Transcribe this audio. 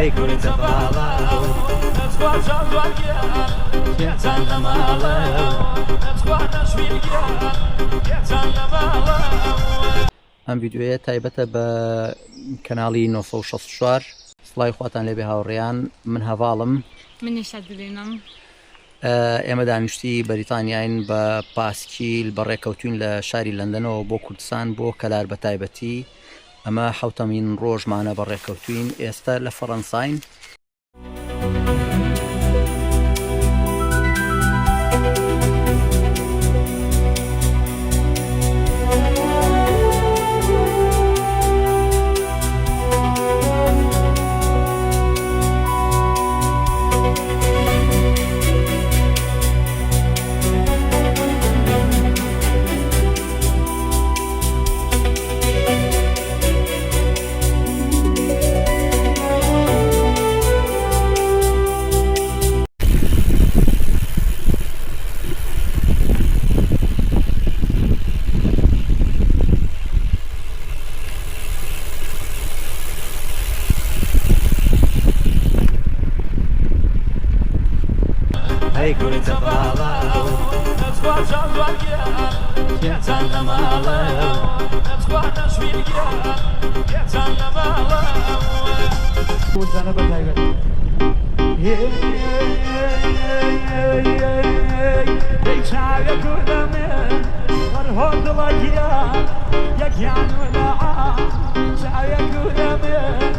هەی کورتە باڵە کێچان لە ماڵە ئەم ڤیدیۆیە تایبەتە بە کەناڵی 964 سڵای خواتان لێبێ هاوڕێیان من هەڤاڵم منیشە درێنم ئێمە دانیشتی بەریتانیاین بە پاسکیل بەڕێکەوتوین لە شاری لەندەنەوە بۆ کوردستان بۆ کەلار بە تایبەتی ئەمە حوتەمین ڕۆژمانە بەڕێکەوتوین ئێستا لە فەڕەنساین هەی کورتە باڵە کێچان لە ماڵە زانە بە تایبەت دەی چاوێ کوردەمێ وەرهۆ دڵە گیرە یەکیان وەلاعا چاوێ کوردەمێ